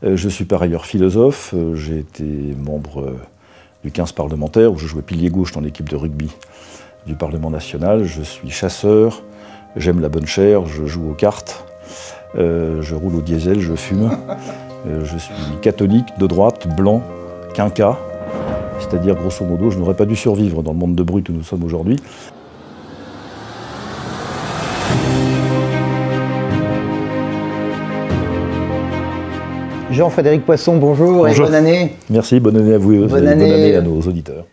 Je suis par ailleurs philosophe, j'ai été membre du 15 parlementaire où je jouais pilier gauche dans l'équipe de rugby du Parlement national. Je suis chasseur, j'aime la bonne chair, je joue aux cartes, je roule au diesel, je fume. Je suis catholique, de droite, blanc, quinquat, c'est-à-dire grosso modo, je n'aurais pas dû survivre dans le monde de brut où nous sommes aujourd'hui. Jean-Frédéric Poisson, bonjour et bonne année. Merci, bonne année à vous et bonne année à nos auditeurs.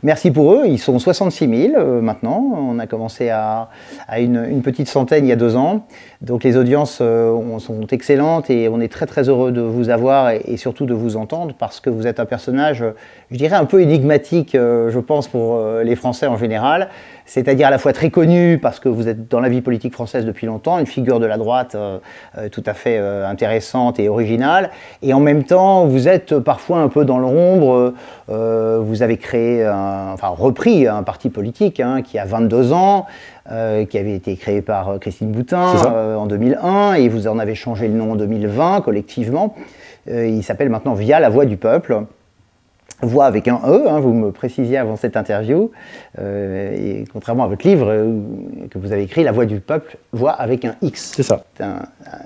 Merci pour eux, ils sont 66 000 maintenant, on a commencé à une petite centaine il y a 2 ans. Donc les audiences sont excellentes et on est très heureux de vous avoir et surtout de vous entendre parce que vous êtes un personnage, je dirais un peu énigmatique, je pense, pour les Français en général. C'est-à-dire à la fois très connu parce que vous êtes dans la vie politique française depuis longtemps, une figure de la droite tout à fait intéressante et originale, et en même temps vous êtes parfois un peu dans l'ombre. Vous avez repris un parti politique qui a 22 ans, qui avait été créé par Christine Boutin en 2001, et vous en avez changé le nom en 2020 collectivement. Il s'appelle maintenant Via la Voix du Peuple. Voix avec un E, vous me précisiez avant cette interview, et contrairement à votre livre que vous avez écrit, La Voix du Peuple, Voix avec un X. C'est ça.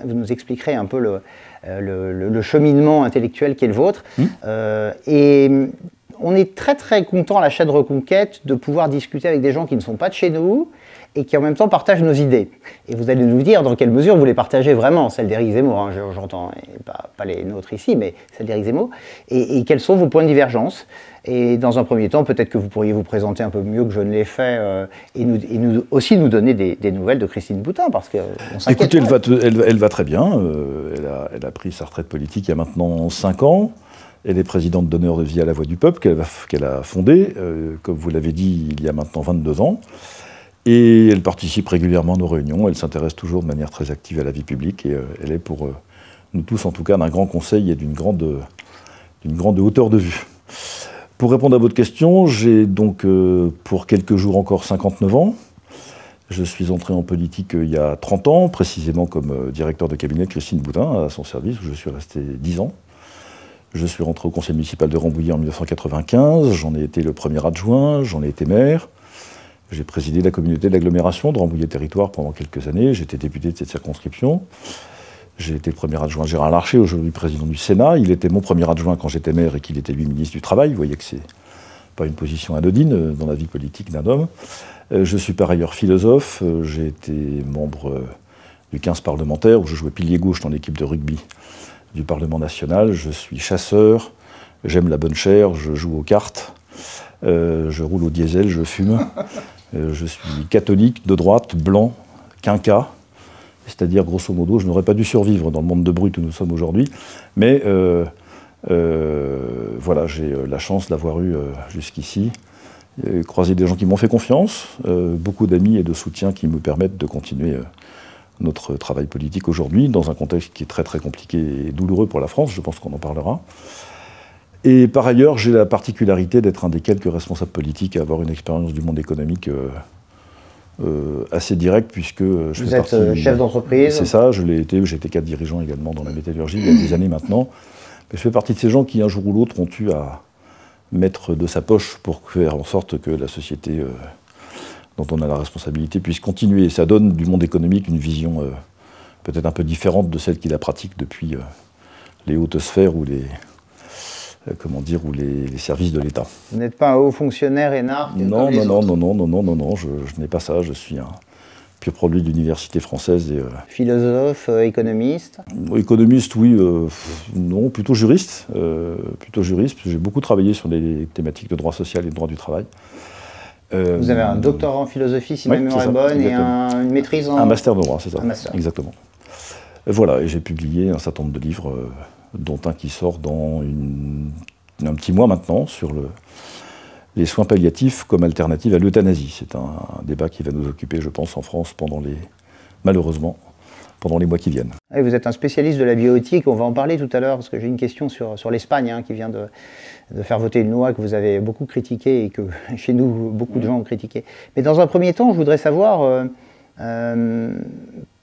Vous nous expliquerez un peu le cheminement intellectuel qui est le vôtre. Et on est très content à la chaîne Reconquête de pouvoir discuter avec des gens qui ne sont pas de chez nous et qui en même temps partagent nos idées. Et vous allez nous dire dans quelle mesure vous les partagez vraiment, celles d'Éric Zemmour, j'entends, pas les nôtres ici, mais celles d'Éric Zemmour, et quels sont vos points de divergence. Et dans un premier temps, peut-être que vous pourriez vous présenter un peu mieux que je ne l'ai fait, et aussi nous donner des nouvelles de Christine Boutin, parce que on s'inquiète. Écoutez, elle va très bien, elle a pris sa retraite politique il y a maintenant 5 ans. Elle est présidente d'honneur de Via la Voix du Peuple, qu'elle a fondée, comme vous l'avez dit, il y a maintenant 22 ans. Et elle participe régulièrement à nos réunions, elle s'intéresse toujours de manière très active à la vie publique, et elle est pour nous tous, en tout cas, d'un grand conseil et d'une grande hauteur de vue. Pour répondre à votre question, j'ai donc pour quelques jours encore 59 ans. Je suis entré en politique il y a 30 ans, précisément comme directeur de cabinet de Christine Boutin, à son service, où je suis resté 10 ans. Je suis rentré au conseil municipal de Rambouillet en 1995, j'en ai été le premier adjoint, j'en ai été maire. J'ai présidé la communauté d'agglomération de Rambouillet Territoire pendant quelques années, j'étais député de cette circonscription. J'ai été le premier adjoint à Gérard Larcher, aujourd'hui président du Sénat. Il était mon premier adjoint quand j'étais maire et qu'il était lui ministre du Travail. Vous voyez que c'est pas une position anodine dans la vie politique d'un homme. Je suis par ailleurs philosophe, j'ai été membre du 15 parlementaire où je jouais pilier gauche dans l'équipe de rugby du Parlement national. Je suis chasseur, j'aime la bonne chair, je joue aux cartes, je roule au diesel, je fume. Je suis catholique, de droite, blanc, quinquat, c'est-à-dire grosso modo, je n'aurais pas dû survivre dans le monde de brut où nous sommes aujourd'hui, mais voilà, j'ai la chance d'avoir eu jusqu'ici croisé des gens qui m'ont fait confiance, beaucoup d'amis et de soutien qui me permettent de continuer notre travail politique aujourd'hui, dans un contexte qui est très compliqué et douloureux pour la France, je pense qu'on en parlera. Et par ailleurs, j'ai la particularité d'être un des quelques responsables politiques à avoir une expérience du monde économique assez directe, puisque je fais partie... Vous êtes chef d'entreprise. C'est ça, je l'ai été, j'ai été cadre dirigeant également dans la métallurgie il y a des années maintenant. Mais je fais partie de ces gens qui, un jour ou l'autre, ont eu à mettre de sa poche pour faire en sorte que la société dont on a la responsabilité puisse continuer. Et ça donne du monde économique une vision peut-être un peu différente de celle qu'il la pratique depuis les hautes sphères ou les services de l'État. Vous n'êtes pas un haut fonctionnaire énarque? Non, je n'ai pas ça, je suis un pur produit de l'université française. Et, philosophe, économiste? Économiste, oui, non, plutôt juriste, parce que j'ai beaucoup travaillé sur les thématiques de droit social et de droit du travail. Vous avez un doctorat en philosophie, si ma mémoire est bonne, et une maîtrise en... Un master de droit, c'est ça, un master. Exactement. Voilà, et j'ai publié un certain nombre de livres, dont un qui sort dans un petit mois maintenant, sur les soins palliatifs comme alternative à l'euthanasie. C'est un débat qui va nous occuper, je pense, en France, malheureusement, pendant les mois qui viennent. Et vous êtes un spécialiste de la bioéthique, on va en parler tout à l'heure, parce que j'ai une question sur l'Espagne, qui vient de faire voter une loi que vous avez beaucoup critiquée et que chez nous, beaucoup de gens ont critiqué. Mais dans un premier temps, je voudrais savoir,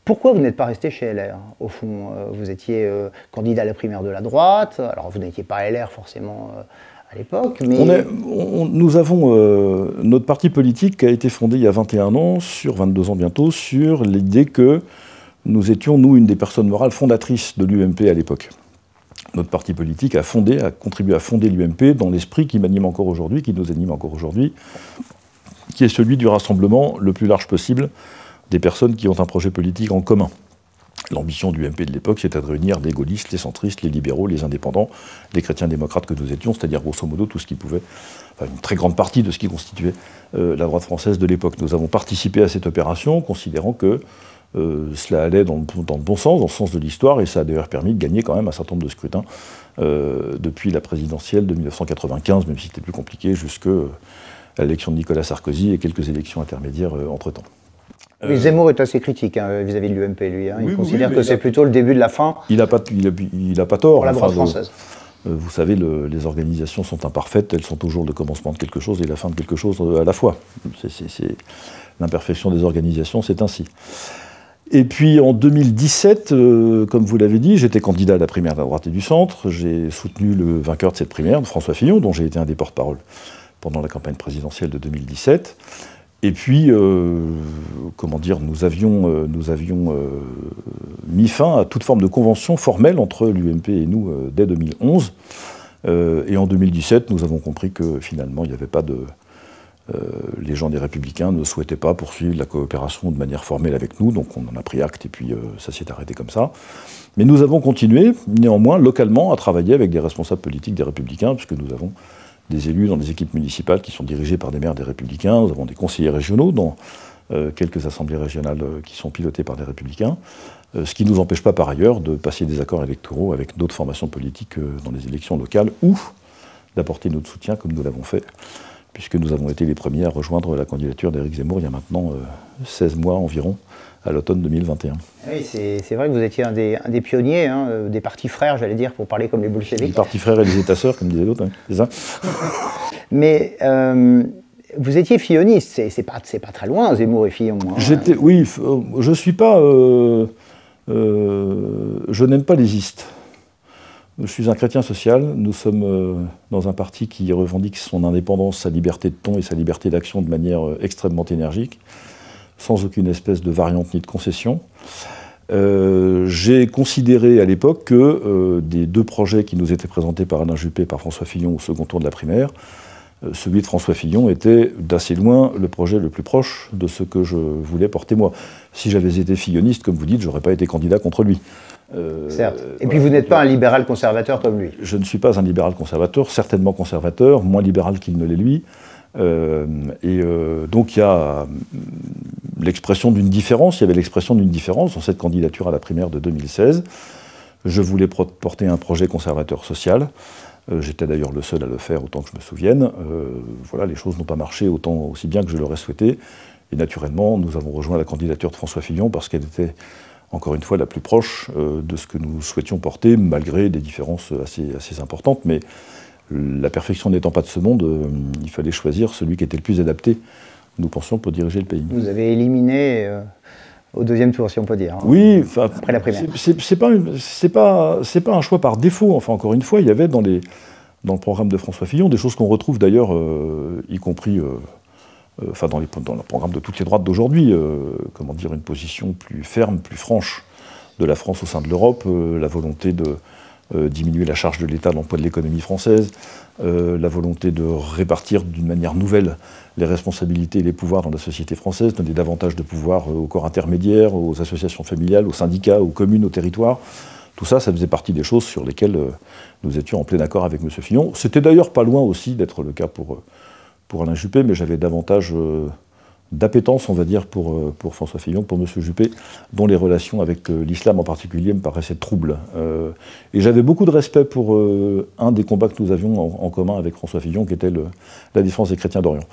Pourquoi vous n'êtes pas resté chez LR? Au fond, vous étiez candidat à la primaire de la droite, alors vous n'étiez pas LR forcément à l'époque, mais... Nous avons notre parti politique qui a été fondé il y a 21 ans, sur 22 ans bientôt, sur l'idée que nous étions, nous, une des personnes morales fondatrices de l'UMP à l'époque. Notre parti politique a contribué à fonder l'UMP dans l'esprit qui m'anime encore aujourd'hui, qui nous anime encore aujourd'hui, qui est celui du rassemblement le plus large possible des personnes qui ont un projet politique en commun. L'ambition du UMP de l'époque, c'était de réunir les gaullistes, les centristes, les libéraux, les indépendants, les chrétiens démocrates que nous étions, c'est-à-dire grosso modo tout ce qui pouvait, enfin une très grande partie de ce qui constituait la droite française de l'époque. Nous avons participé à cette opération, considérant que cela allait dans le bon sens, dans le sens de l'histoire, et ça a d'ailleurs permis de gagner quand même un certain nombre de scrutins depuis la présidentielle de 1995, même si c'était plus compliqué, jusqu'à l'élection de Nicolas Sarkozy et quelques élections intermédiaires entre-temps. Mais Zemmour est assez critique vis-à-vis de l'UMP, lui. Il considère que c'est plutôt le début de la fin. Il n'a pas tort. Pour la droite française. Vous savez, les organisations sont imparfaites, elles sont toujours le commencement de quelque chose et la fin de quelque chose à la fois. L'imperfection des organisations, c'est ainsi. Et puis en 2017, comme vous l'avez dit, j'étais candidat à la primaire de la droite et du centre. J'ai soutenu le vainqueur de cette primaire, François Fillon, dont j'ai été un des porte-parole pendant la campagne présidentielle de 2017. Et puis, comment dire, nous avions mis fin à toute forme de convention formelle entre l'UMP et nous dès 2011. Et en 2017, nous avons compris que finalement, il n'y avait pas de... les gens des Républicains ne souhaitaient pas poursuivre la coopération de manière formelle avec nous, donc on en a pris acte et puis ça s'est arrêté comme ça. Mais nous avons continué, néanmoins, localement, à travailler avec des responsables politiques des Républicains, puisque nous avons des élus dans les équipes municipales qui sont dirigées par des maires des Républicains, nous avons des conseillers régionaux dans quelques assemblées régionales qui sont pilotées par des Républicains, ce qui ne nous empêche pas par ailleurs de passer des accords électoraux avec d'autres formations politiques dans les élections locales ou d'apporter notre soutien comme nous l'avons fait, puisque nous avons été les premiers à rejoindre la candidature d'Éric Zemmour il y a maintenant 16 mois environ, à l'automne 2021. Oui, c'est vrai que vous étiez un des pionniers, des partis frères, j'allais dire, pour parler comme les bolcheviks. Les partis frères et les États-sœurs, comme disait l'autre, hein, c'est ça. Mais vous étiez filloniste, c'est pas très loin, Zemmour et Fillon. Oui, je suis pas... je n'aime pas les istes. Je suis un chrétien social, nous sommes dans un parti qui revendique son indépendance, sa liberté de ton et sa liberté d'action de manière extrêmement énergique, sans aucune espèce de variante ni de concession. J'ai considéré à l'époque que des deux projets qui nous étaient présentés par Alain Juppé et par François Fillon au second tour de la primaire, celui de François Fillon était d'assez loin le projet le plus proche de ce que je voulais porter moi. Si j'avais été filloniste, comme vous dites, je n'aurais pas été candidat contre lui. Certes. Et puis vous n'êtes pas un libéral conservateur comme lui. Je ne suis pas un libéral conservateur, certainement conservateur, moins libéral qu'il ne l'est lui. Donc il y a l'expression d'une différence, il y avait l'expression d'une différence dans cette candidature à la primaire de 2016. Je voulais porter un projet conservateur social. J'étais d'ailleurs le seul à le faire, autant que je me souvienne. Voilà, les choses n'ont pas marché aussi bien que je l'aurais souhaité. Et naturellement, nous avons rejoint la candidature de François Fillon parce qu'elle était, encore une fois, la plus proche de ce que nous souhaitions porter, malgré des différences assez importantes. Mais la perfection n'étant pas de ce monde, il fallait choisir celui qui était le plus adapté, nous pensions, pour diriger le pays. Vous avez éliminé au deuxième tour, si on peut dire. Oui, après la primaire. C'est pas un choix par défaut. Enfin, encore une fois, il y avait dans le programme de François Fillon des choses qu'on retrouve d'ailleurs, y compris dans le programme de toutes les droites d'aujourd'hui. Comment dire, une position plus ferme, plus franche de la France au sein de l'Europe, la volonté de diminuer la charge de l'État, l'emploi de l'économie française, la volonté de répartir d'une manière nouvelle les responsabilités et les pouvoirs dans la société française, donner davantage de pouvoir aux corps intermédiaires, aux associations familiales, aux syndicats, aux communes, aux territoires. Tout ça, ça faisait partie des choses sur lesquelles nous étions en plein accord avec M. Fillon. C'était d'ailleurs pas loin aussi d'être le cas pour Alain Juppé, mais j'avais davantage d'appétence, on va dire, pour François Fillon, pour M. Juppé, dont les relations avec l'islam en particulier me paraissaient troubles. Et j'avais beaucoup de respect pour un des combats que nous avions en commun avec François Fillon, qui était la défense des chrétiens d'Orient.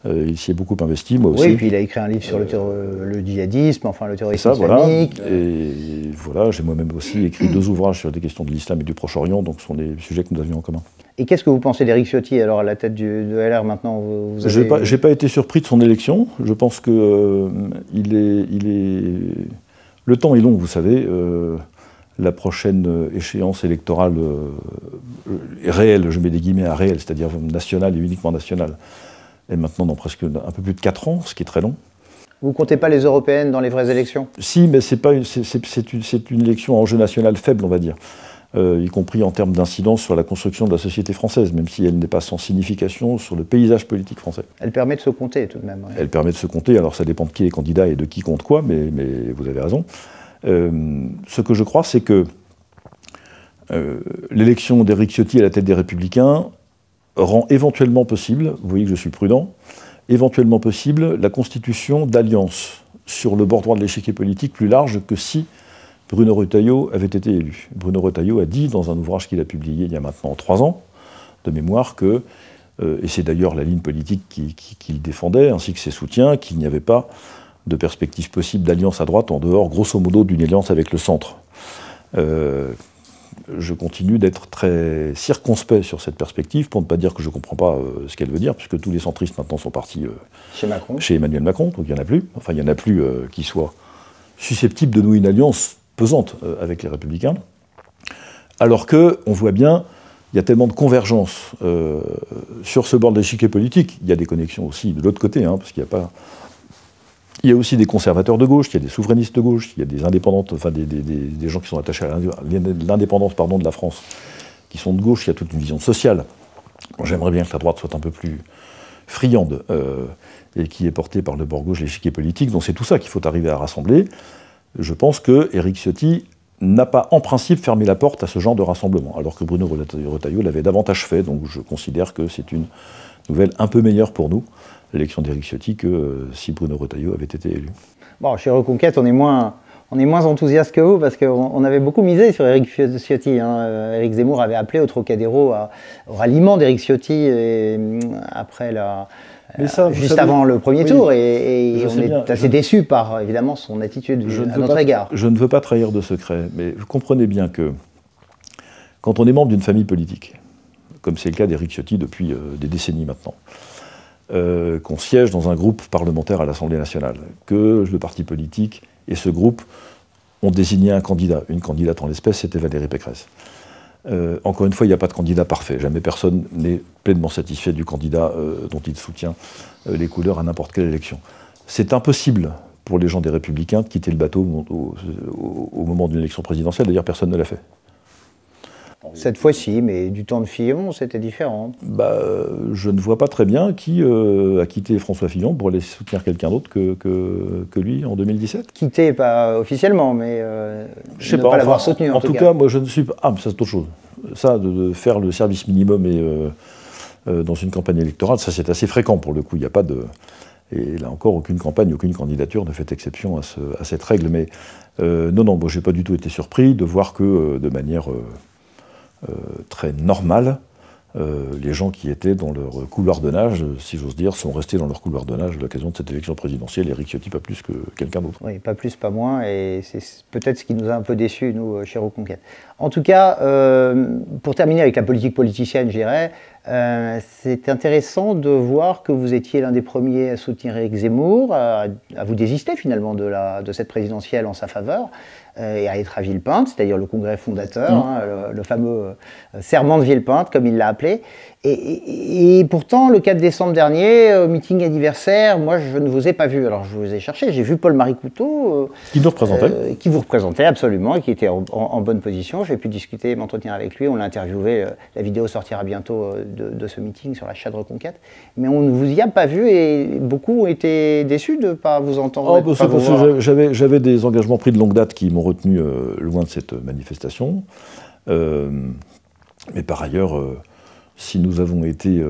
Il s'y est beaucoup investi, moi aussi. Oui, et puis il a écrit un livre sur le djihadisme, enfin le terrorisme islamique. Voilà. Et voilà, j'ai moi-même aussi écrit 2 ouvrages sur des questions de l'islam et du Proche-Orient, donc ce sont des sujets que nous avions en commun. Et qu'est-ce que vous pensez d'Éric Ciotti, alors à la tête de LR maintenant vous avez... J'ai pas été surpris de son élection. Je pense qu'il est Le temps est long, vous savez. La prochaine échéance électorale est réelle, je mets des guillemets à réelle, c'est-à-dire nationale et uniquement nationale, est maintenant dans presque un peu plus de 4 ans, ce qui est très long. Vous ne comptez pas les européennes dans les vraies élections? Si, mais c'est une élection à enjeu national faible, on va dire, y compris en termes d'incidence sur la construction de la société française, même si elle n'est pas sans signification sur le paysage politique français. Elle permet de se compter tout de même. Ouais. Elle permet de se compter, alors ça dépend de qui est candidat et de qui compte quoi, mais vous avez raison. Ce que je crois, c'est que l'élection d'Éric Ciotti à la tête des Républicains rend éventuellement possible, vous voyez que je suis prudent, éventuellement possible la constitution d'alliances sur le bord droit de l'échiquier politique plus large que si Bruno Retailleau avait été élu. Bruno Retailleau a dit dans un ouvrage qu'il a publié il y a maintenant 3 ans, de mémoire, que, et c'est d'ailleurs la ligne politique qu'il défendait, ainsi que ses soutiens, qu'il n'y avait pas de perspective possible d'alliance à droite en dehors, grosso modo, d'une alliance avec le centre. Je continue d'être très circonspect sur cette perspective, pour ne pas dire que je ne comprends pas ce qu'elle veut dire, puisque tous les centristes maintenant sont partis chez Emmanuel Macron, donc il n'y en a plus. Enfin, il n'y en a plus qui soient susceptibles de nouer une alliance pesante avec les Républicains. Alors qu'on voit bien, il y a tellement de convergence sur ce bord de l'échiquier politique. Il y a des connexions aussi de l'autre côté, hein, parce qu'il n'y a pas... Il y a aussi des conservateurs de gauche, il y a des souverainistes de gauche, il y a des indépendantes, enfin des gens qui sont attachés à l'indépendance de la France, qui sont de gauche, il y a toute une vision sociale. Bon, j'aimerais bien que la droite soit un peu plus friande et qui est portée par le bord gauche de l'échiquier politique, donc c'est tout ça qu'il faut arriver à rassembler. Je pense que Éric Ciotti n'a pas en principe fermé la porte à ce genre de rassemblement, alors que Bruno Retailleau l'avait davantage fait, donc je considère que c'est une nouvelle un peu meilleure pour nous, l'élection d'Éric Ciotti, que si Bruno Retailleau avait été élu. Bon, chez Reconquête, on est moins enthousiaste que vous, parce qu'on avait beaucoup misé sur Éric Ciotti. Hein. Éric Zemmour avait appelé au Trocadéro au ralliement d'Éric Ciotti après juste avant le premier tour, et on est assez déçus par, évidemment, son attitude à notre égard. Je ne veux pas trahir de secret, mais vous comprenez bien que quand on est membre d'une famille politique, comme c'est le cas d'Éric Ciotti depuis des décennies maintenant, qu'on siège dans un groupe parlementaire à l'Assemblée nationale, que le parti politique et ce groupe ont désigné un candidat. Une candidate en l'espèce, c'était Valérie Pécresse. Encore une fois, il n'y a pas de candidat parfait. Jamais personne n'est pleinement satisfait du candidat dont il soutient les couleurs à n'importe quelle élection. C'est impossible pour les gens des Républicains de quitter le bateau au moment d'une élection présidentielle. D'ailleurs, personne ne l'a fait. Cette fois-ci, mais du temps de Fillon, c'était différent. Je ne vois pas très bien qui a quitté François Fillon pour aller soutenir quelqu'un d'autre que lui en 2017. Quitté, pas officiellement, mais je sais ne pas l'avoir soutenu en tout cas. Moi je ne suis pas... Ah, mais ça c'est autre chose. Ça, de faire le service minimum dans une campagne électorale, ça c'est assez fréquent pour le coup. Il n'y a pas de... Et là encore, aucune campagne, aucune candidature ne fait exception à cette règle. Mais non, moi je n'ai pas du tout été surpris de voir que de manière... très normal, les gens qui étaient dans leur couloir de nage, si j'ose dire, sont restés dans leur couloir de nage à l'occasion de cette élection présidentielle. Éric Ciotti, pas plus que quelqu'un d'autre. Oui, pas plus, pas moins, et c'est peut-être ce qui nous a un peu déçus, nous, chez Reconquête. En tout cas, pour terminer avec la politique politicienne, je dirais, c'est intéressant de voir que vous étiez l'un des premiers à soutenir Éric Zemmour, à vous désister finalement de cette présidentielle en sa faveur, et à être à Villepinte, c'est-à-dire le congrès fondateur, le fameux serment de Villepinte, comme il l'a appelé. Et pourtant, le 4 décembre dernier, au meeting anniversaire, moi je ne vous ai pas vu. Alors je vous ai cherché, j'ai vu Paul-Marie Couteau. Qui nous représentait. Qui vous représentait absolument, et qui était en bonne position. J'ai pu discuter, m'entretenir avec lui, on l'a interviewé. La vidéo sortira bientôt de ce meeting sur la chaîne de Reconquête. Mais on ne vous y a pas vu, et beaucoup ont été déçus de ne pas vous entendre. C'est parce que j'avais des engagements pris de longue date qui m'ont retenu loin de cette manifestation. Mais par ailleurs, si nous avons été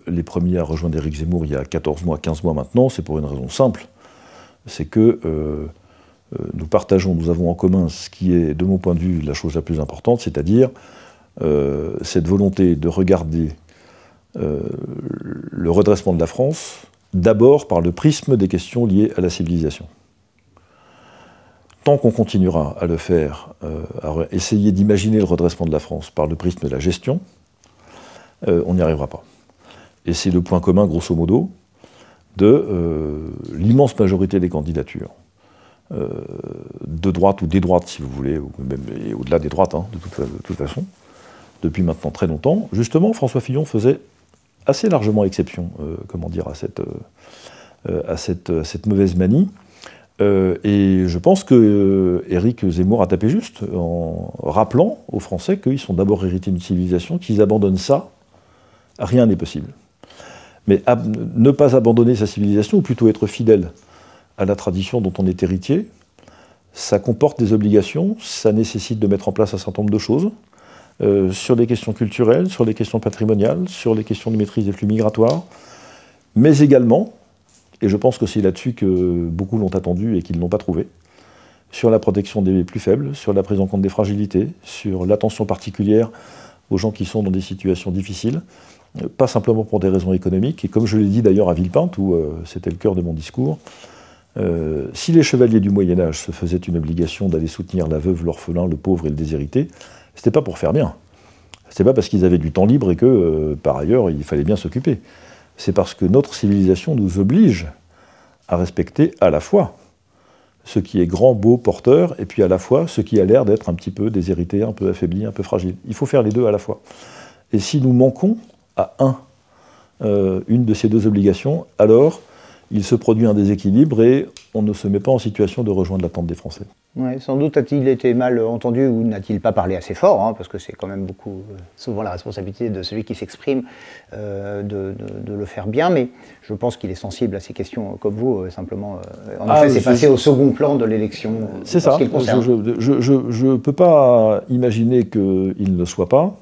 les premiers à rejoindre Éric Zemmour il y a 14 mois, 15 mois maintenant, c'est pour une raison simple. C'est que nous avons en commun ce qui est, de mon point de vue, la chose la plus importante, c'est-à-dire cette volonté de regarder le redressement de la France d'abord par le prisme des questions liées à la civilisation. Tant qu'on continuera à le faire, à essayer d'imaginer le redressement de la France par le prisme de la gestion, on n'y arrivera pas. Et c'est le point commun, grosso modo, de l'immense majorité des candidatures de droite ou des droites, si vous voulez, ou même au-delà des droites, hein, de toute façon, depuis maintenant très longtemps. Justement, François Fillon faisait assez largement exception, à cette mauvaise manie. Et je pense que Éric Zemmour a tapé juste en rappelant aux Français qu'ils sont d'abord hérités d'une civilisation, qu'ils abandonnent ça, rien n'est possible. Mais ne pas abandonner sa civilisation, ou plutôt être fidèle à la tradition dont on est héritier, ça comporte des obligations, ça nécessite de mettre en place un certain nombre de choses, sur les questions culturelles, sur les questions patrimoniales, sur les questions de maîtrise des flux migratoires, mais également, et je pense que c'est là-dessus que beaucoup l'ont attendu et qu'ils ne l'ont pas trouvé, sur la protection des plus faibles, sur la prise en compte des fragilités, sur l'attention particulière aux gens qui sont dans des situations difficiles, pas simplement pour des raisons économiques, et comme je l'ai dit d'ailleurs à Villepinte, où c'était le cœur de mon discours, si les chevaliers du Moyen-Âge se faisaient une obligation d'aller soutenir la veuve, l'orphelin, le pauvre et le déshérité, c'était pas pour faire bien. C'était pas parce qu'ils avaient du temps libre et que, par ailleurs, il fallait bien s'occuper. C'est parce que notre civilisation nous oblige à respecter à la fois ce qui est grand, beau, porteur, et puis à la fois ce qui a l'air d'être un petit peu déshérité, un peu affaibli, un peu fragile. Il faut faire les deux à la fois. Et si nous manquons à une de ces deux obligations, alors il se produit un déséquilibre et on ne se met pas en situation de rejoindre l'attente des Français. Ouais, sans doute a-t-il été mal entendu ou n'a-t-il pas parlé assez fort, hein, parce que c'est quand même souvent la responsabilité de celui qui s'exprime de le faire bien, mais je pense qu'il est sensible à ces questions comme vous, simplement. En effet, c'est passé au second plan de l'élection. C'est ça, je ne peux pas imaginer qu'il ne soit pas,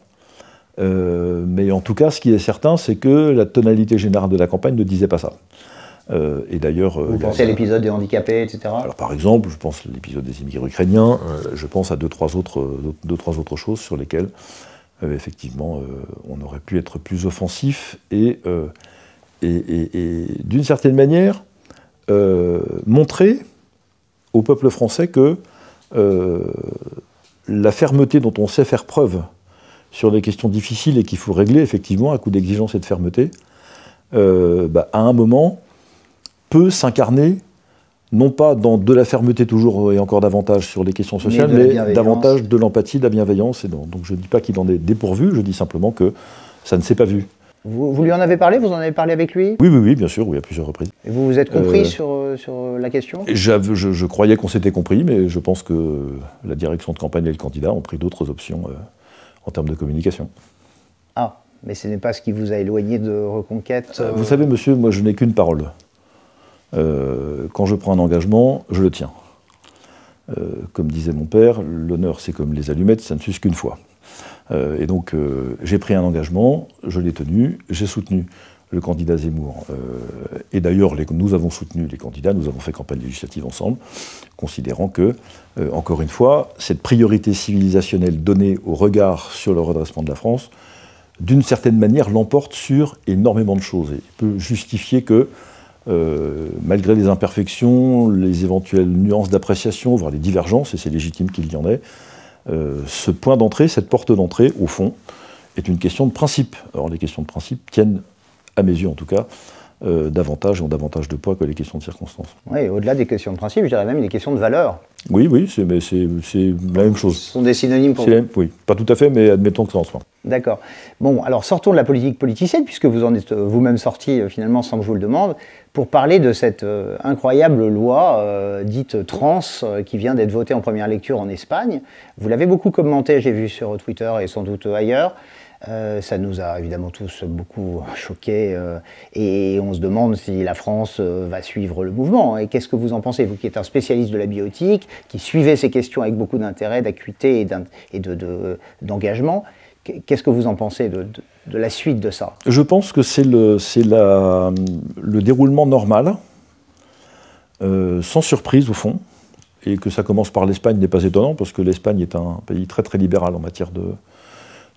mais en tout cas, ce qui est certain, c'est que la tonalité générale de la campagne ne disait pas ça. Et d'ailleurs, vous pensez à l'épisode des handicapés, etc. Alors par exemple, je pense à l'épisode des immigrés ukrainiens, je pense à deux, trois autres choses sur lesquelles, effectivement, on aurait pu être plus offensif et d'une certaine manière, montrer au peuple français que la fermeté dont on sait faire preuve sur les questions difficiles et qu'il faut régler, effectivement, à coup d'exigence et de fermeté, à un moment, peut s'incarner, non pas dans de la fermeté toujours et encore davantage sur les questions sociales, mais davantage de l'empathie, de la bienveillance. Et donc je ne dis pas qu'il en est dépourvu, je dis simplement que ça ne s'est pas vu. Vous lui en avez parlé? Vous en avez parlé avec lui? Oui, bien sûr, oui, à plusieurs reprises. Et vous vous êtes compris sur la question? Je croyais qu'on s'était compris, mais je pense que la direction de campagne et le candidat ont pris d'autres options en termes de communication. Ah, mais ce n'est pas ce qui vous a éloigné de Reconquête Vous savez, monsieur, moi je n'ai qu'une parole. Quand je prends un engagement, je le tiens. Comme disait mon père, l'honneur c'est comme les allumettes, ça ne s'use qu'une fois. Et donc j'ai pris un engagement, je l'ai tenu, j'ai soutenu le candidat Zemmour. Et d'ailleurs, nous avons soutenu les candidats, nous avons fait campagne législative ensemble, considérant que, encore une fois, cette priorité civilisationnelle donnée au regard sur le redressement de la France, d'une certaine manière, l'emporte sur énormément de choses et peut justifier que malgré les imperfections, les éventuelles nuances d'appréciation, voire les divergences, et c'est légitime qu'il y en ait, ce point d'entrée, cette porte d'entrée, au fond, est une question de principe. Alors les questions de principe tiennent, à mes yeux en tout cas, davantage et ont davantage de poids que les questions de circonstances. Oui, au-delà des questions de principe, je dirais même des questions de valeur. Oui, c'est la même chose. Ce sont des synonymes pour vous. Oui, pas tout à fait, mais admettons que ça en soit. D'accord. Bon, alors sortons de la politique politicienne, puisque vous en êtes vous-même sorti finalement sans que je vous le demande, pour parler de cette incroyable loi dite trans qui vient d'être votée en première lecture en Espagne. Vous l'avez beaucoup commenté, j'ai vu sur Twitter et sans doute ailleurs. Ça nous a évidemment tous beaucoup choqués et on se demande si la France va suivre le mouvement. Et qu'est-ce que vous en pensez, vous qui êtes un spécialiste de la bioéthique, qui suivez ces questions avec beaucoup d'intérêt, d'acuité et d'engagement? Qu'est-ce que vous en pensez de la suite de ça? Je pense que c'est le déroulement normal, sans surprise au fond, et que ça commence par l'Espagne n'est pas étonnant, parce que l'Espagne est un pays très très libéral en matière de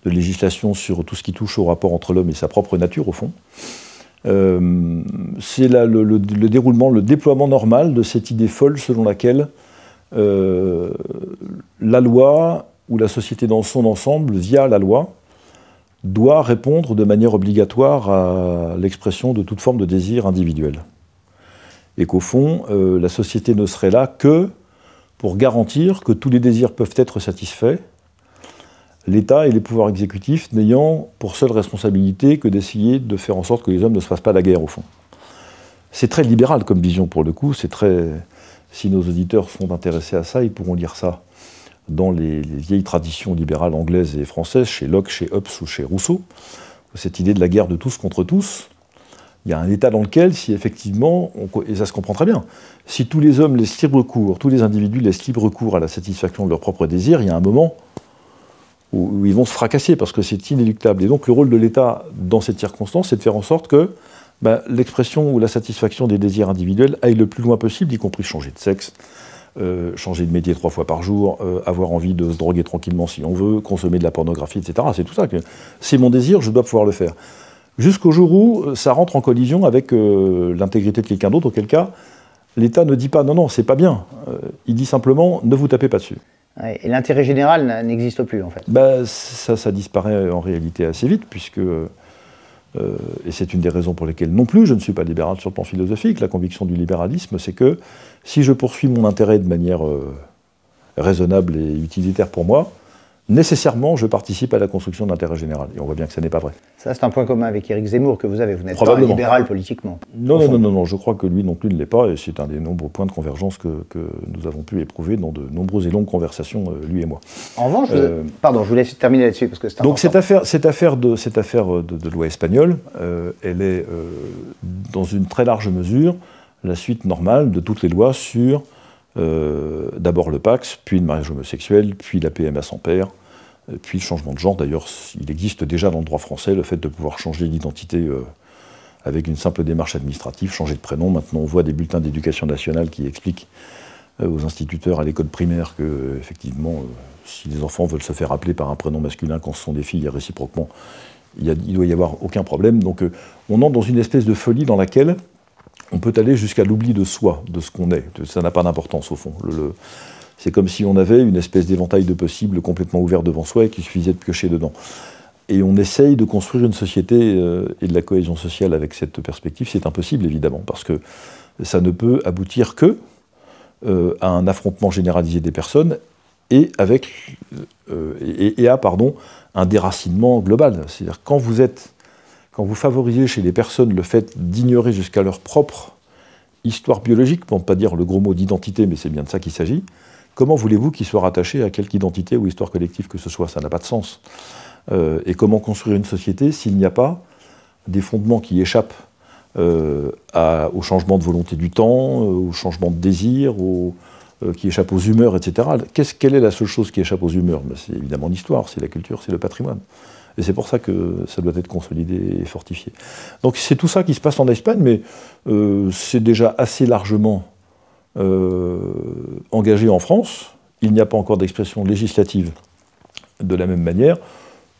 législation sur tout ce qui touche au rapport entre l'homme et sa propre nature au fond. C'est le déroulement, le déploiement normal de cette idée folle selon laquelle la loi ou la société dans son ensemble, via la loi, doit répondre de manière obligatoire à l'expression de toute forme de désir individuel. Et qu'au fond, la société ne serait là que pour garantir que tous les désirs peuvent être satisfaits, l'État et les pouvoirs exécutifs n'ayant pour seule responsabilité que d'essayer de faire en sorte que les hommes ne se fassent pas la guerre, au fond. C'est très libéral comme vision, pour le coup. C'est très... Si nos auditeurs sont intéressés à ça, ils pourront lire ça dans les vieilles traditions libérales anglaises et françaises, chez Locke, chez Hobbes ou chez Rousseau. Cette idée de la guerre de tous contre tous, il y a un état dans lequel, si effectivement, et ça se comprend très bien, si tous les hommes laissent libre cours, tous les individus laissent libre cours à la satisfaction de leurs propres désirs, il y a un moment où ils vont se fracasser, parce que c'est inéluctable. Et donc le rôle de l'État, dans cette circonstance, c'est de faire en sorte que l'expression ou la satisfaction des désirs individuels aille le plus loin possible, y compris changer de sexe, changer de métier 3 fois par jour, avoir envie de se droguer tranquillement si on veut, consommer de la pornographie, etc. C'est tout ça. C'est mon désir, je dois pouvoir le faire. Jusqu'au jour où ça rentre en collision avec l'intégrité de quelqu'un d'autre, auquel cas, l'État ne dit pas « non, non, c'est pas bien ». Il dit simplement « ne vous tapez pas dessus ». Et l'intérêt général n'existe plus, en fait. Ça disparaît en réalité assez vite, puisque, et c'est une des raisons pour lesquelles non plus je ne suis pas libéral sur le plan philosophique, la conviction du libéralisme, c'est que si je poursuis mon intérêt de manière raisonnable et utilitaire pour moi, nécessairement je participe à la construction de l'intérêt général. Et on voit bien que ça n'est pas vrai. Ça, c'est un point commun avec Éric Zemmour que vous avez. Vous n'êtes pas un libéral politiquement. Non, je crois que lui non plus ne l'est pas, et c'est un des nombreux points de convergence que nous avons pu éprouver dans de nombreuses et longues conversations, lui et moi. En revanche, pardon, je vous laisse terminer là-dessus, parce que c'est important. Donc cette affaire de loi espagnole, elle est, dans une très large mesure, la suite normale de toutes les lois sur, d'abord le Pacs, puis le mariage homosexuel, puis la PMA sans père, puis le changement de genre. D'ailleurs, il existe déjà dans le droit français le fait de pouvoir changer d'identité avec une simple démarche administrative, changer de prénom. Maintenant, on voit des bulletins d'éducation nationale qui expliquent aux instituteurs à l'école primaire que, effectivement, si les enfants veulent se faire appeler par un prénom masculin quand ce sont des filles, réciproquement, il doit y avoir aucun problème. Donc, on entre dans une espèce de folie dans laquelle on peut aller jusqu'à l'oubli de soi, de ce qu'on est. Ça n'a pas d'importance, au fond. C'est comme si on avait une espèce d'éventail de possibles complètement ouvert devant soi et qu'il suffisait de piocher dedans. Et on essaye de construire une société et de la cohésion sociale avec cette perspective. C'est impossible, évidemment, parce que ça ne peut aboutir que à un affrontement généralisé des personnes et à un déracinement global. C'est-à-dire quand vous favorisez chez les personnes le fait d'ignorer jusqu'à leur propre histoire biologique, pour ne pas dire le gros mot d'identité, mais c'est bien de ça qu'il s'agit, comment voulez-vous qu'ils soient rattachés à quelque identité ou histoire collective que ce soit? Ça n'a pas de sens. Et comment construire une société s'il n'y a pas des fondements qui échappent au changement de volonté du temps, au changement de désir, qui échappent aux humeurs, etc. Quelle est la seule chose qui échappe aux humeurs? C'est évidemment l'histoire, c'est la culture, c'est le patrimoine. Et c'est pour ça que ça doit être consolidé et fortifié. Donc c'est tout ça qui se passe en Espagne, mais c'est déjà assez largement engagé en France. Il n'y a pas encore d'expression législative de la même manière,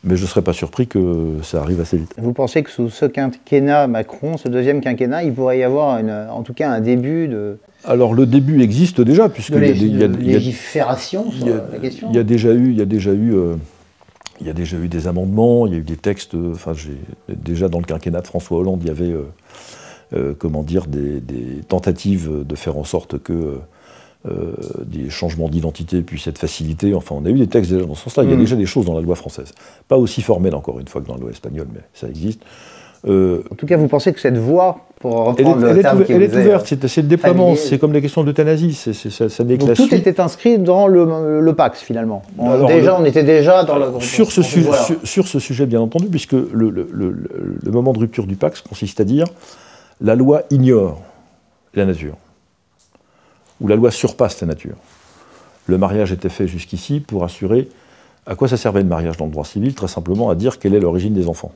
mais je ne serais pas surpris que ça arrive assez vite. Vous pensez que sous ce quinquennat Macron, ce deuxième quinquennat, il pourrait y avoir en tout cas un début de... Alors le début existe déjà, puisque il y a légifération sur la question. Il y a déjà eu des amendements, il y a eu des textes. Enfin, déjà dans le quinquennat de François Hollande, il y avait des tentatives de faire en sorte que des changements d'identité puissent être facilités. Enfin, on a eu des textes déjà dans ce sens-là. Il y a déjà des choses dans la loi française. Pas aussi formelles, encore une fois, que dans la loi espagnole, mais ça existe. En tout cas, vous pensez que cette voie, pour reprendre le terme qui elle est ouverte, c'est le déploiement, c'est comme les questions d'euthanasie. Ça n'est que la tout suite. était inscrit dans le Pacs, finalement. On était déjà dans le... Sur ce sujet, bien entendu, puisque le moment de rupture du Pacs consiste à dire la loi ignore la nature, ou la loi surpasse la nature. Le mariage était fait jusqu'ici pour assurer... À quoi ça servait le mariage dans le droit civil? Très simplement à dire quelle est l'origine des enfants,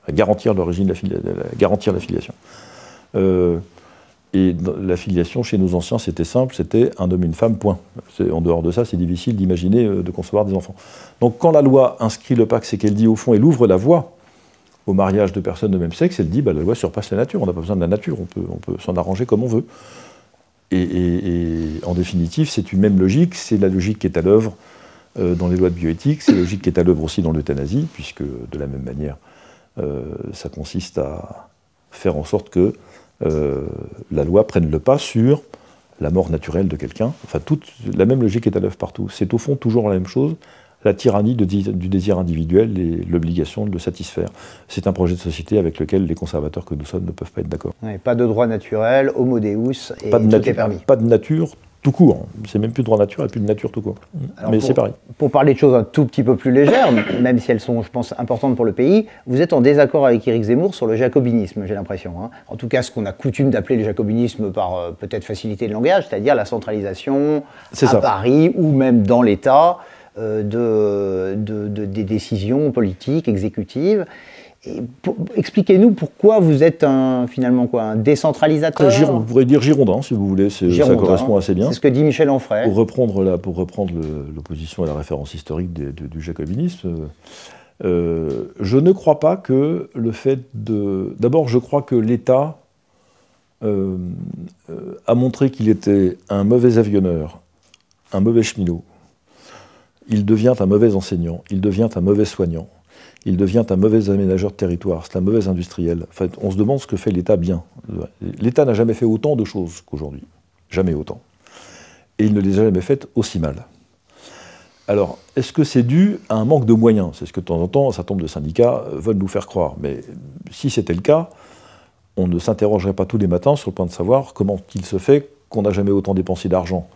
à garantir l'origine, garantir la filiation. Et la filiation, chez nos anciens, c'était simple, c'était un homme et une femme, point. En dehors de ça, c'est difficile d'imaginer de concevoir des enfants. Donc quand la loi inscrit le Pacs, c'est qu'elle dit, au fond, elle ouvre la voie au mariage de personnes de même sexe, elle dit, la loi surpasse la nature, on n'a pas besoin de la nature, on peut s'en arranger comme on veut. Et en définitive, c'est une même logique, c'est la logique qui est à l'œuvre dans les lois de bioéthique, c'est la logique qui est à l'œuvre aussi dans l'euthanasie, puisque de la même manière, ça consiste à faire en sorte que la loi prenne le pas sur la mort naturelle de quelqu'un. Enfin, toute la même logique est à l'œuvre partout. C'est au fond toujours la même chose, la tyrannie du désir individuel et l'obligation de le satisfaire. C'est un projet de société avec lequel les conservateurs que nous sommes ne peuvent pas être d'accord. Ouais, pas de droit naturel, homo deus, et tout est permis. Pas de nature tout court. C'est même plus de droit nature et plus de nature tout court. Alors mais c'est pareil. Pour parler de choses un tout petit peu plus légères, même si elles sont, je pense, importantes pour le pays, vous êtes en désaccord avec Éric Zemmour sur le jacobinisme, j'ai l'impression. Hein. En tout cas, ce qu'on a coutume d'appeler le jacobinisme par peut-être facilité de langage, c'est-à-dire la centralisation à Paris ou même dans l'État des décisions politiques, exécutives. Expliquez-nous pourquoi vous êtes finalement un décentralisateur. On pourrait dire girondin, si vous voulez, ça correspond assez bien. C'est ce que dit Michel Onfray. Pour reprendre l'opposition à la référence historique du jacobinisme, je ne crois pas que le fait de... D'abord, je crois que l'État a montré qu'il était un mauvais avionneur, un mauvais cheminot. Il devient un mauvais enseignant, il devient un mauvais soignant. Il devient un mauvais aménageur de territoire, c'est un mauvais industriel. En fait, on se demande ce que fait l'État bien. L'État n'a jamais fait autant de choses qu'aujourd'hui. Jamais autant. Et il ne les a jamais faites aussi mal. Alors, est-ce que c'est dû à un manque de moyens? C'est ce que de temps en temps, un certain nombre de syndicats veulent nous faire croire. Mais si c'était le cas, on ne s'interrogerait pas tous les matins sur le point de savoir comment il se fait qu'on n'a jamais autant dépensé d'argent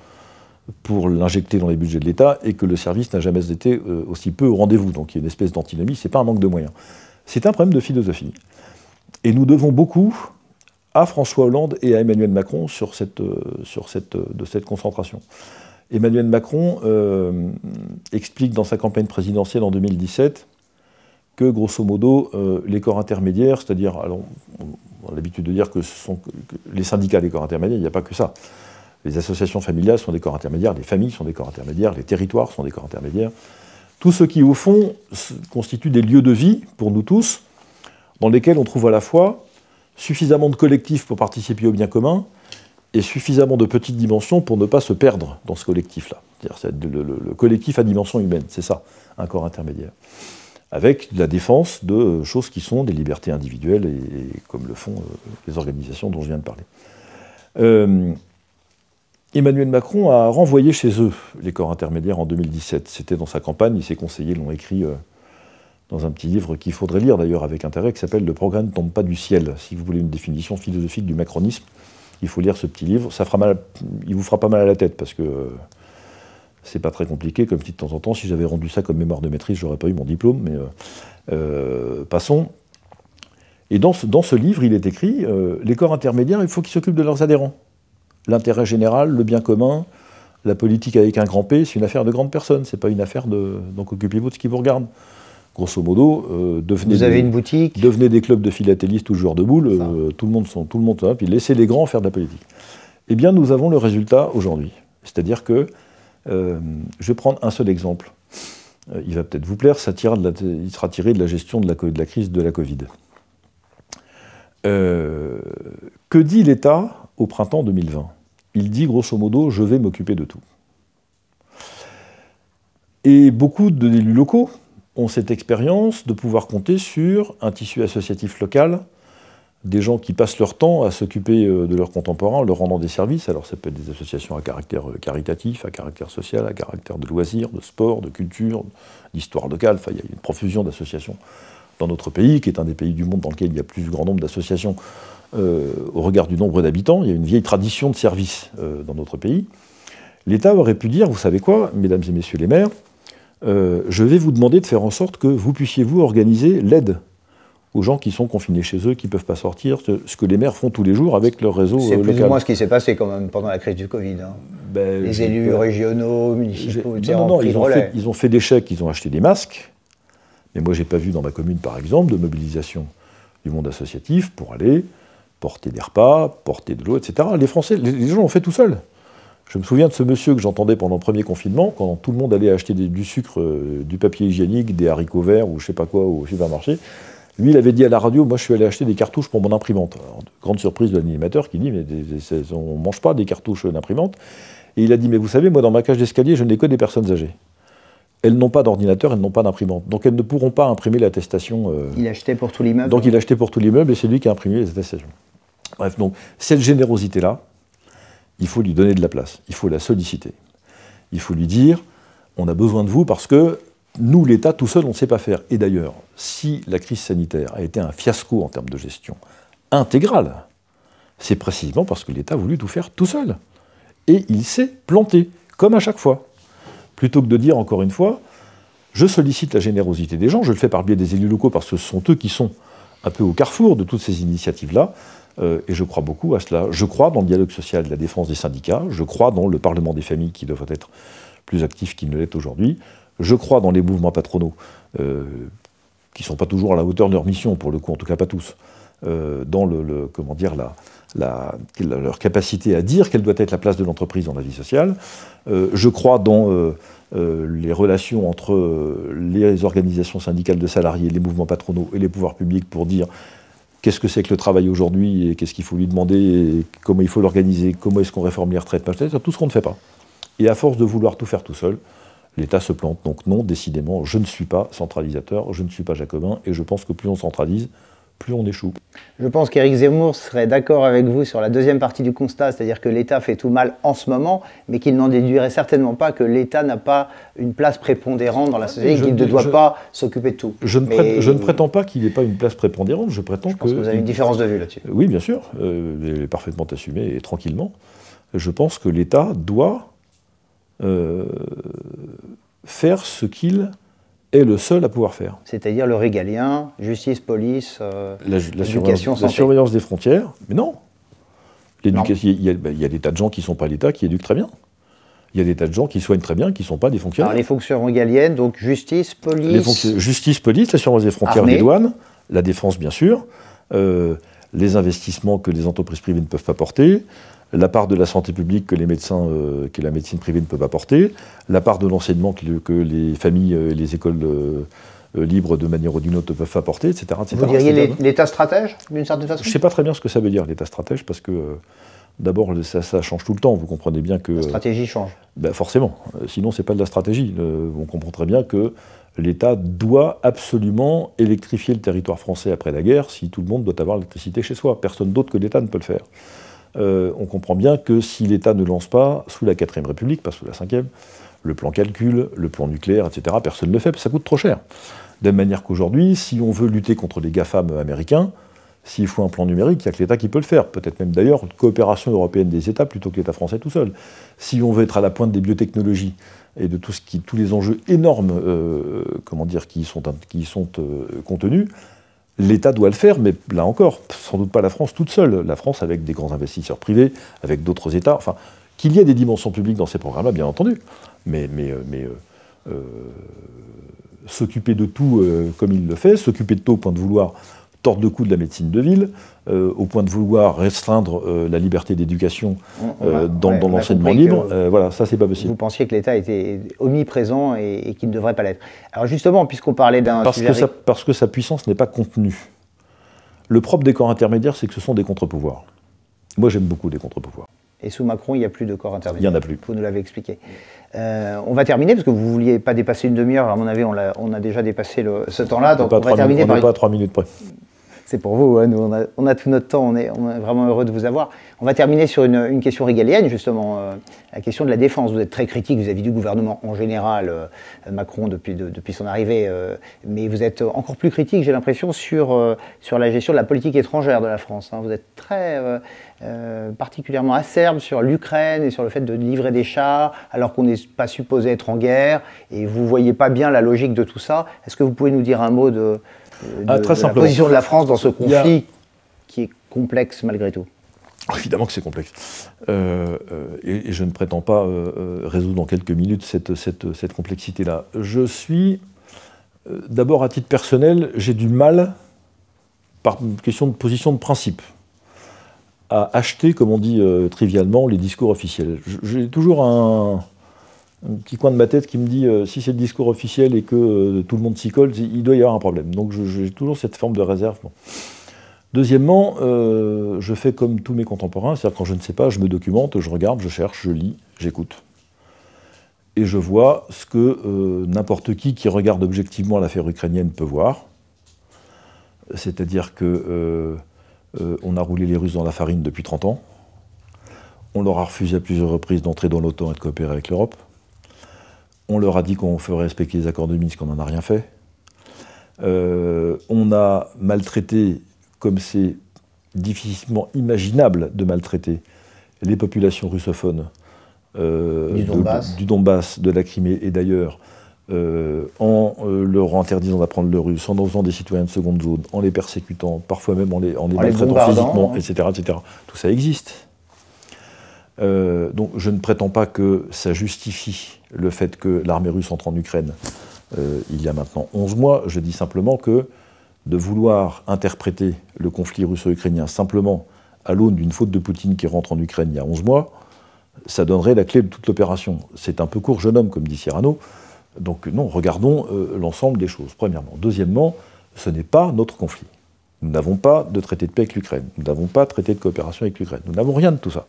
pour l'injecter dans les budgets de l'État et que le service n'a jamais été aussi peu au rendez-vous. Donc il y a une espèce d'antinomie, ce n'est pas un manque de moyens. C'est un problème de philosophie. Et nous devons beaucoup à François Hollande et à Emmanuel Macron de cette concentration. Emmanuel Macron explique dans sa campagne présidentielle en 2017 que, grosso modo, les corps intermédiaires, c'est-à-dire, on a l'habitude de dire que ce sont les syndicats des corps intermédiaires, il n'y a pas que ça. Les associations familiales sont des corps intermédiaires, les familles sont des corps intermédiaires, les territoires sont des corps intermédiaires. Tout ce qui, au fond, constitue des lieux de vie, pour nous tous, dans lesquels on trouve à la fois suffisamment de collectifs pour participer au bien commun et suffisamment de petites dimensions pour ne pas se perdre dans ce collectif-là. C'est-à-dire le collectif à dimension humaine, c'est ça, un corps intermédiaire. Avec la défense de choses qui sont des libertés individuelles, et comme le font les organisations dont je viens de parler. Emmanuel Macron a renvoyé chez eux les corps intermédiaires en 2017. C'était dans sa campagne, ses conseillers l'ont écrit dans un petit livre qu'il faudrait lire d'ailleurs avec intérêt, qui s'appelle « Le progrès ne tombe pas du ciel ». Si vous voulez une définition philosophique du macronisme, il faut lire ce petit livre. Il vous fera pas mal à la tête parce que c'est pas très compliqué, comme je dis de temps en temps. Si j'avais rendu ça comme mémoire de maîtrise, j'aurais pas eu mon diplôme, mais passons. Et dans ce livre, il est écrit les corps intermédiaires, il faut qu'ils s'occupent de leurs adhérents. L'intérêt général, le bien commun, la politique avec un grand P, c'est une affaire de grandes personnes, c'est pas une affaire donc occupez-vous de ce qui vous regarde. Grosso modo, devenez des clubs de philatélistes ou joueurs de boules, tout le monde, puis laissez les grands faire de la politique. Eh bien, nous avons le résultat aujourd'hui. C'est-à-dire que, je vais prendre un seul exemple. Il va peut-être vous plaire, il sera tiré de la gestion de la crise de la Covid. Que dit l'État au printemps 2020? Il dit grosso modo, je vais m'occuper de tout. Et beaucoup d'élus locaux ont cette expérience de pouvoir compter sur un tissu associatif local, des gens qui passent leur temps à s'occuper de leurs contemporains, en leur rendant des services. Alors ça peut être des associations à caractère caritatif, à caractère social, à caractère de loisirs, de sport, de culture, d'histoire locale. Enfin, il y a une profusion d'associations dans notre pays, qui est un des pays du monde dans lequel il y a le plus grand nombre d'associations au regard du nombre d'habitants. Il y a une vieille tradition de service dans notre pays. L'État aurait pu dire, vous savez quoi, mesdames et messieurs les maires, je vais vous demander de faire en sorte que vous puissiez vous organiser l'aide aux gens qui sont confinés chez eux, qui ne peuvent pas sortir, ce que les maires font tous les jours avec leur réseau local. C'est plus ou moins ce qui s'est passé quand même pendant la crise du Covid. Hein. Les élus régionaux, municipaux, etc. Ils ont fait des chèques, ils ont acheté des masques, mais moi je n'ai pas vu dans ma commune par exemple de mobilisation du monde associatif pour aller porter des repas, porter de l'eau, etc. Les Français, les gens l'ont fait tout seuls. Je me souviens de ce monsieur que j'entendais pendant le premier confinement, quand tout le monde allait acheter du sucre, du papier hygiénique, des haricots verts ou je sais pas quoi au supermarché. Lui, il avait dit à la radio, moi je suis allé acheter des cartouches pour mon imprimante. Alors, grande surprise de l'animateur qui dit, mais on ne mange pas des cartouches d'imprimante. Et il a dit, mais vous savez, moi dans ma cage d'escalier, je n'ai que des personnes âgées. Elles n'ont pas d'ordinateur, elles n'ont pas d'imprimante. Donc elles ne pourront pas imprimer l'attestation. Il achetait pour tout l'immeuble. Donc il achetait pour tout l'immeuble et c'est lui qui a imprimé les attestations. Bref, donc cette générosité-là, il faut lui donner de la place, il faut la solliciter. Il faut lui dire, on a besoin de vous parce que nous, l'État, tout seul, on ne sait pas faire. Et d'ailleurs, si la crise sanitaire a été un fiasco en termes de gestion intégrale, c'est précisément parce que l'État a voulu tout faire tout seul. Et il s'est planté, comme à chaque fois. Plutôt que de dire, encore une fois, je sollicite la générosité des gens, je le fais par biais des élus locaux parce que ce sont eux qui sont un peu au carrefour de toutes ces initiatives-là, et je crois beaucoup à cela. Je crois dans le dialogue social et la défense des syndicats, je crois dans le Parlement des familles qui devrait être plus actif qu'il ne l'est aujourd'hui, je crois dans les mouvements patronaux, qui ne sont pas toujours à la hauteur de leur mission, pour le coup, en tout cas pas tous, dans comment dire, leur capacité à dire quelle doit être la place de l'entreprise dans la vie sociale. Je crois dans les relations entre les organisations syndicales de salariés, les mouvements patronaux et les pouvoirs publics pour dire qu'est-ce que c'est que le travail aujourd'hui et qu'est-ce qu'il faut lui demander, et comment il faut l'organiser, comment est-ce qu'on réforme les retraites, tout ce qu'on ne fait pas. Et à force de vouloir tout faire tout seul, l'État se plante. Donc non, décidément, je ne suis pas centralisateur, je ne suis pas jacobin, et je pense que plus on centralise, plus on échoue. Je pense qu'Éric Zemmour serait d'accord avec vous sur la deuxième partie du constat, c'est-à-dire que l'État fait tout mal en ce moment, mais qu'il n'en déduirait certainement pas que l'État n'a pas une place prépondérante dans la société, qu'il ne doit pas s'occuper de tout. Je ne prétends pas qu'il n'ait pas une place prépondérante, je prétends que... Je pense que vous avez une différence de vue là-dessus. Oui, bien sûr, elle est parfaitement assumée et tranquillement. Je pense que l'État doit faire ce qu'il est le seul à pouvoir faire. C'est-à-dire le régalien, justice, police, l'éducation, santé. La surveillance des frontières, mais non. Il y a des tas de gens qui ne sont pas l'État qui éduquent très bien. Il y a des tas de gens qui soignent très bien, qui ne sont pas des fonctionnaires. Alors les fonctions régaliennes, donc justice, police... Justice, police, la surveillance des frontières, les douanes, la défense bien sûr, les investissements que les entreprises privées ne peuvent pas porter, la part de la santé publique que les médecins, que la médecine privée ne peut pas porter, la part de l'enseignement que les familles et les écoles libres de manière ou d'une autre ne peuvent pas porter, etc. Vous diriez l'État stratège, d'une certaine façon ? Je ne sais pas très bien ce que ça veut dire, l'État stratège, parce que d'abord, ça change tout le temps. Vous comprenez bien que... La stratégie change. Ben forcément. Sinon, ce n'est pas de la stratégie. On comprend très bien que l'État doit absolument électrifier le territoire français après la guerre si tout le monde doit avoir l'électricité chez soi. Personne d'autre que l'État ne peut le faire. On comprend bien que si l'État ne lance pas, sous la 4ème République, pas sous la 5e, le plan calcul, le plan nucléaire, etc., personne ne le fait, parce que ça coûte trop cher. De même manière qu'aujourd'hui, si on veut lutter contre les GAFAM américains, s'il faut un plan numérique, il n'y a que l'État qui peut le faire. Peut-être même d'ailleurs une coopération européenne des États plutôt que l'État français tout seul. Si on veut être à la pointe des biotechnologies et de tous les enjeux énormes qui sont contenus, l'État doit le faire, mais là encore, sans doute pas la France toute seule. La France avec des grands investisseurs privés, avec d'autres États. Enfin, qu'il y ait des dimensions publiques dans ces programmes-là, bien entendu. Mais s'occuper de tout comme il le fait, s'occuper de tout au point de vouloir tordre le cou de la médecine de ville, au point de vouloir restreindre la liberté d'éducation dans l'enseignement libre, voilà, ça c'est pas possible. Vous pensiez que l'État était omniprésent et qu'il ne devrait pas l'être. Alors justement, puisqu'on parlait d'un sujet... Parce que sa puissance n'est pas contenue. Le propre des corps intermédiaires, c'est que ce sont des contre-pouvoirs. Moi j'aime beaucoup les contre-pouvoirs. Et sous Macron, il n'y a plus de corps intermédiaire. Il n'y en a plus. Vous nous l'avez expliqué. On va terminer, parce que vous ne vouliez pas dépasser une demi-heure. À mon avis, on a déjà dépassé ce temps-là. Donc on va terminer par... On n'est pas à 3 minutes près. C'est pour vous, hein, nous on a tout notre temps, on est vraiment heureux de vous avoir. On va terminer sur une question régalienne, justement, la question de la défense. Vous êtes très critique vis-à-vis du gouvernement en général, Macron depuis son arrivée, mais vous êtes encore plus critique, j'ai l'impression, sur la gestion de la politique étrangère de la France. Hein. Vous êtes très particulièrement acerbe sur l'Ukraine et sur le fait de livrer des chars alors qu'on n'est pas supposé être en guerre, et vous ne voyez pas bien la logique de tout ça. Est-ce que vous pouvez nous dire un mot de la position de la France dans ce conflit qui est complexe malgré tout? Évidemment que c'est complexe. Et je ne prétends pas résoudre en quelques minutes cette complexité-là. Je suis, d'abord à titre personnel, j'ai du mal, par une question de position de principe, à acheter, comme on dit trivialement, les discours officiels. J'ai toujours un petit coin de ma tête qui me dit si c'est le discours officiel et que tout le monde s'y colle, il doit y avoir un problème. Donc j'ai toujours cette forme de réserve. Bon. Deuxièmement, je fais comme tous mes contemporains, c'est-à-dire quand je ne sais pas, je me documente, je regarde, je cherche, je lis, j'écoute. Et je vois ce que n'importe qui regarde objectivement l'affaire ukrainienne peut voir. C'est-à-dire que on a roulé les Russes dans la farine depuis 30 ans. On leur a refusé à plusieurs reprises d'entrer dans l'OTAN et de coopérer avec l'Europe. On leur a dit qu'on ferait respecter les accords de Minsk, on n'en a rien fait. On a maltraité, comme c'est difficilement imaginable de maltraiter, les populations russophones du Donbass, de la Crimée et d'ailleurs, en leur interdisant d'apprendre le russe, en en faisant des citoyens de seconde zone, en les persécutant, parfois même en les maltraitant physiquement, etc., etc. Tout ça existe. Donc je ne prétends pas que ça justifie le fait que l'armée russe entre en Ukraine il y a maintenant 11 mois. Je dis simplement que de vouloir interpréter le conflit russo-ukrainien simplement à l'aune d'une faute de Poutine qui rentre en Ukraine il y a 11 mois, ça donnerait la clé de toute l'opération. C'est un peu court, jeune homme, comme dit Cyrano. Donc non, regardons l'ensemble des choses, premièrement. Deuxièmement, ce n'est pas notre conflit. Nous n'avons pas de traité de paix avec l'Ukraine. Nous n'avons pas de traité de coopération avec l'Ukraine. Nous n'avons rien de tout ça.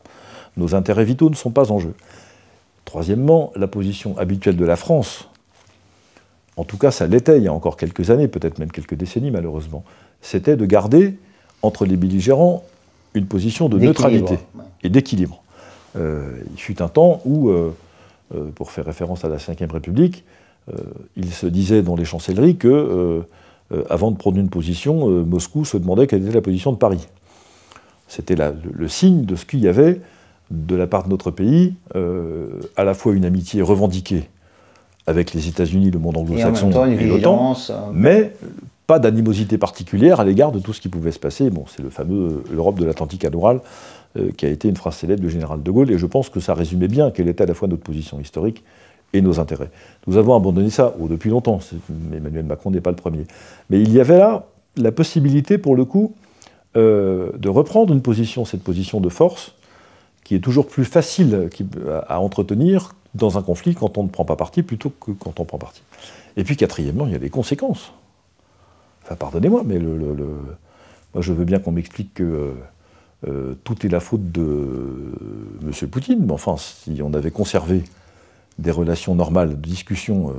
Nos intérêts vitaux ne sont pas en jeu. Troisièmement, la position habituelle de la France, en tout cas ça l'était il y a encore quelques années, peut-être même quelques décennies malheureusement, c'était de garder entre les belligérants une position de neutralité et d'équilibre. Il fut un temps où, pour faire référence à la Ve République, il se disait dans les chancelleries que, avant de prendre une position, Moscou se demandait quelle était la position de Paris. C'était le signe de ce qu'il y avait de la part de notre pays, à la fois une amitié revendiquée avec les États-Unis, le monde anglo-saxon et l'OTAN, mais pas d'animosité particulière à l'égard de tout ce qui pouvait se passer. Bon, c'est le fameux l'Europe de l'Atlantique adoral, qui a été une phrase célèbre du général de Gaulle, et je pense que ça résumait bien quelle était à la fois notre position historique et nos intérêts. Nous avons abandonné ça depuis longtemps, Emmanuel Macron n'est pas le premier. Mais il y avait là la possibilité, pour le coup, de reprendre une position, cette position de force, qui est toujours plus facile à entretenir dans un conflit quand on ne prend pas parti plutôt que quand on prend parti. Et puis quatrièmement, il y a des conséquences. Enfin, pardonnez-moi, mais moi je veux bien qu'on m'explique que tout est la faute de M. Poutine, mais enfin, si on avait conservé des relations normales de discussion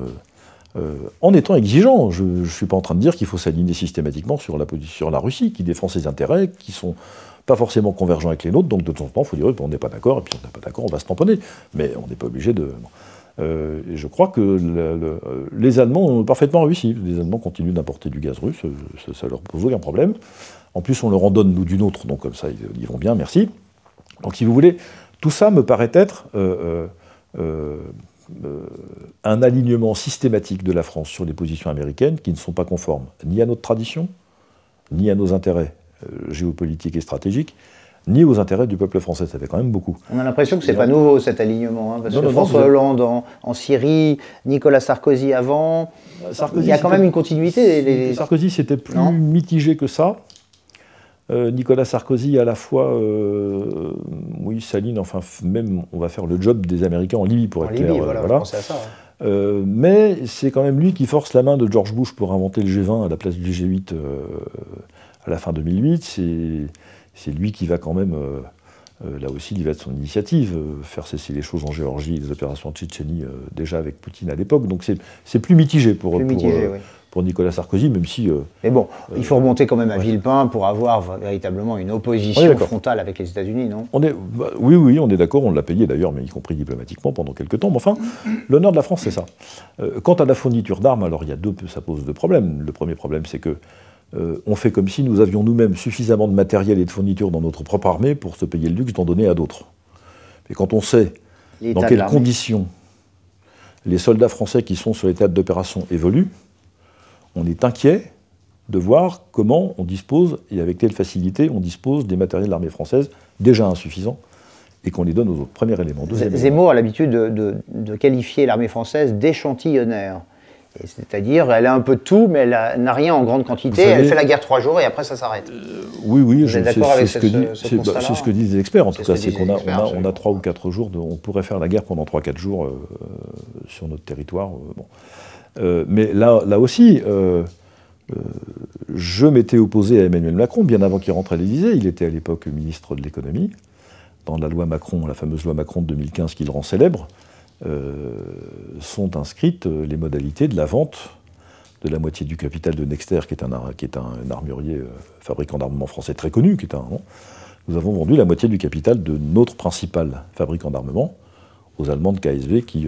en étant exigeant, je ne suis pas en train de dire qu'il faut s'aligner systématiquement sur la Russie, qui défend ses intérêts, qui sont pas forcément convergents avec les nôtres, donc de temps en temps, il faut dire on n'est pas d'accord, et puis on n'est pas d'accord, on va se tamponner. Mais on n'est pas obligé de... et je crois que les Allemands ont parfaitement réussi. Les Allemands continuent d'importer du gaz russe, ça leur pose aucun problème. En plus, on leur en donne, nous, d'une autre, donc comme ça, ils vont bien, merci. Donc si vous voulez, tout ça me paraît être un alignement systématique de la France sur les positions américaines qui ne sont pas conformes ni à notre tradition, ni à nos intérêts géopolitiques et stratégiques, ni aux intérêts du peuple français. Ça fait quand même beaucoup. On a l'impression que ce n'est pas nouveau, cet alignement. Parce que François Hollande en Syrie, Nicolas Sarkozy avant, il y a quand même une continuité. Sarkozy, c'était plus mitigé que ça. Nicolas Sarkozy, à la fois, oui, s'aligne, enfin, même, on va faire le job des Américains en Libye, pour être clair. Voilà. Je pensais à ça. Mais c'est quand même lui qui force la main de George Bush pour inventer le G20 à la place du G8 à la fin 2008. C'est lui qui va quand même, là aussi, il va de son initiative, faire cesser les choses en Géorgie, les opérations en Tchétchénie, déjà avec Poutine à l'époque. Donc c'est plus mitigé pour Nicolas Sarkozy, même si... Mais bon, il faut remonter quand même à Villepin pour avoir véritablement une opposition frontale avec les États-Unis, non ? Oui, on est d'accord, on l'a payé d'ailleurs, mais y compris diplomatiquement pendant quelques temps. Mais enfin, l'honneur de la France, c'est ça. Quant à la fourniture d'armes, alors ça pose deux problèmes. Le premier problème, c'est que on fait comme si nous avions nous-mêmes suffisamment de matériel et de fournitures dans notre propre armée pour se payer le luxe d'en donner à d'autres. Mais quand on sait dans quelles conditions les soldats français qui sont sur les théâtres d'opération évoluent, on est inquiet de voir comment on dispose, et avec quelle facilité on dispose des matériels de l'armée française, déjà insuffisants, et qu'on les donne aux autres. Premier élément. Zemmour a l'habitude de qualifier l'armée française d'échantillonnaire. C'est-à-dire, elle a un peu de tout, mais elle n'a rien en grande quantité, elle fait la guerre 3 jours et après ça s'arrête. Oui, vous êtes d'accord avec ce que disent les experts, en tout cas, c'est qu'on a 3 ou 4 jours, on pourrait faire la guerre pendant 3-4 jours sur notre territoire. Mais là aussi, je m'étais opposé à Emmanuel Macron, bien avant qu'il rentre à l'Élysée. Il était à l'époque ministre de l'économie. Dans la loi Macron, la fameuse loi Macron de 2015 qu'il rend célèbre, sont inscrites les modalités de la vente de la moitié du capital de Nexter, qui est un armurier fabricant d'armement français très connu, nous avons vendu la moitié du capital de notre principal fabricant d'armement aux Allemands de KSW qui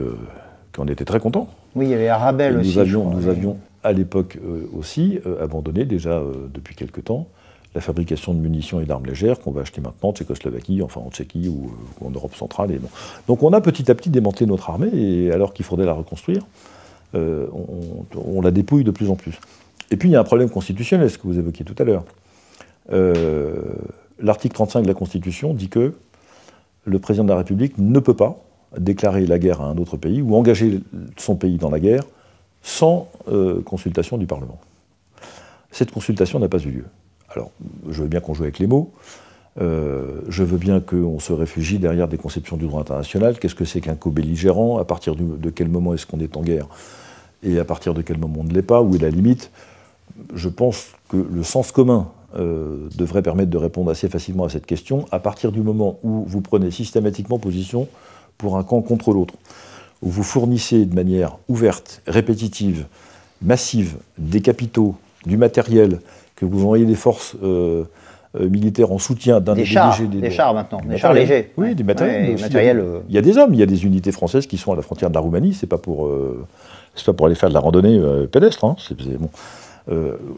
en étaient très contents. Oui, il y avait Arabelle aussi. Nous avions à l'époque aussi abandonné déjà depuis quelque temps la fabrication de munitions et d'armes légères qu'on va acheter maintenant en Tchécoslovaquie, enfin en Tchéquie ou en Europe centrale. Et bon. Donc on a petit à petit démantelé notre armée, et alors qu'il faudrait la reconstruire, on la dépouille de plus en plus. Et puis il y a un problème constitutionnel, ce que vous évoquiez tout à l'heure. L'article 35 de la Constitution dit que le président de la République ne peut pas déclarer la guerre à un autre pays ou engager son pays dans la guerre sans consultation du Parlement. Cette consultation n'a pas eu lieu. Alors, je veux bien qu'on joue avec les mots, je veux bien qu'on se réfugie derrière des conceptions du droit international. Qu'est-ce que c'est qu'un co-belligérant? À partir de quel moment est-ce qu'on est en guerre? Et à partir de quel moment on ne l'est pas? Où est la limite? Je pense que le sens commun devrait permettre de répondre assez facilement à cette question à partir du moment où vous prenez systématiquement position pour un camp contre l'autre, où vous fournissez de manière ouverte, répétitive, massive, des capitaux, du matériel, que vous envoyez des forces militaires en soutien d'un des chars maintenant, des chars légers. Oui, ouais. du matériel. Ouais, matériel il y a des hommes, il y a des unités françaises qui sont à la frontière de la Roumanie, c'est pas pour aller faire de la randonnée pédestre. Hein, bon.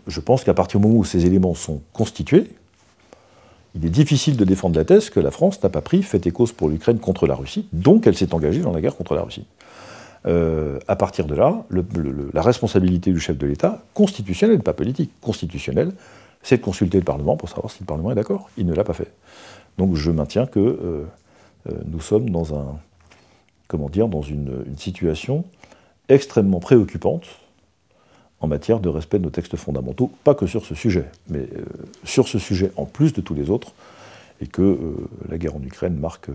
Je pense qu'à partir du moment où ces éléments sont constitués, il est difficile de défendre la thèse que la France n'a pas pris fait et cause pour l'Ukraine contre la Russie, donc elle s'est engagée dans la guerre contre la Russie. À partir de là, la responsabilité du chef de l'État, constitutionnelle, pas politique, constitutionnelle, c'est de consulter le Parlement pour savoir si le Parlement est d'accord. Il ne l'a pas fait. Donc je maintiens que nous sommes dans une situation extrêmement préoccupante en matière de respect de nos textes fondamentaux, pas que sur ce sujet, mais sur ce sujet en plus de tous les autres, et que la guerre en Ukraine marque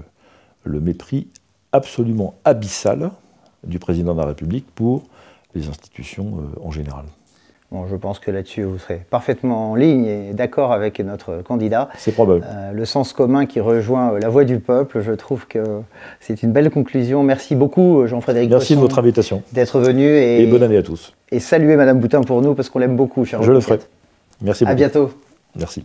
le mépris absolument abyssal du président de la République pour les institutions en général. Bon, je pense que là-dessus, vous serez parfaitement en ligne et d'accord avec notre candidat. C'est probable. Le sens commun qui rejoint la voix du peuple, je trouve que c'est une belle conclusion. Merci beaucoup, Jean-Frédéric Merci de votre invitation. D'être venu. Et bonne année à tous. Et saluer Madame Boutin pour nous, parce qu'on l'aime beaucoup, cher Je le ferai. Merci beaucoup. À bientôt. Merci.